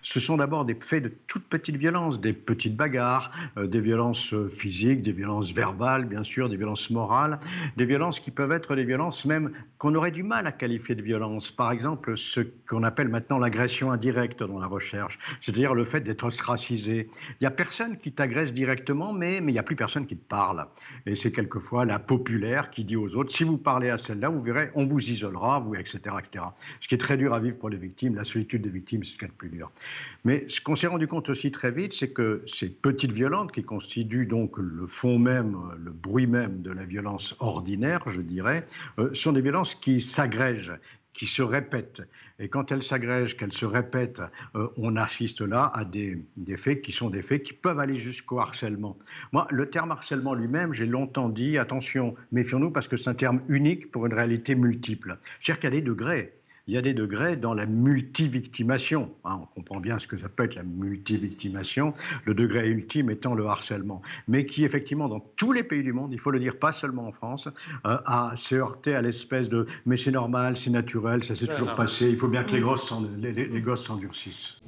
ce sont d'abord des faits de toute petite violence, des petites bagarres, des violences physiques, des violences verbales, bien sûr, des violences morales, des violences qui peuvent être des violences même qu'on aurait du mal à qualifier de violence. Par exemple, ce qu'on appelle maintenant l'agression indirecte dans la recherche, c'est-à-dire le fait d'être ostracisé. Il n'y a personne qui t'agresse directement, mais il n'y a plus personne qui te parle. Et c'est quelquefois la populaire qui dit aux autres, si vous parlez à celle-là, vous verrez, on vous isolera, vous, etc., etc. Ce qui est très dur à vivre pour les victimes. La solitude des victimes, c'est ce qu'il y a de plus dur. Mais ce qu'on s'est rendu compte aussi très vite, c'est que ces petites violences qui constituent donc le fond même, le bruit même de la violence ordinaire, je dirais, sont des violences qui s'agrègent, qui se répètent. Et quand elles s'agrègent, qu'elles se répètent, on assiste là à des faits qui sont des faits qui peuvent aller jusqu'au harcèlement. Moi, le terme harcèlement lui-même, j'ai longtemps dit, attention, méfions-nous parce que c'est un terme unique pour une réalité multiple. C'est-à-dire qu'il y a des degrés. Il y a des degrés dans la multivictimation. On comprend bien ce que ça peut être la multivictimation, le degré ultime étant le harcèlement. Mais qui, effectivement, dans tous les pays du monde, il faut le dire, pas seulement en France, s'est heurté à l'espèce de « mais c'est normal, c'est naturel, ça s'est toujours passé, il faut bien que les gosses s'endurcissent ».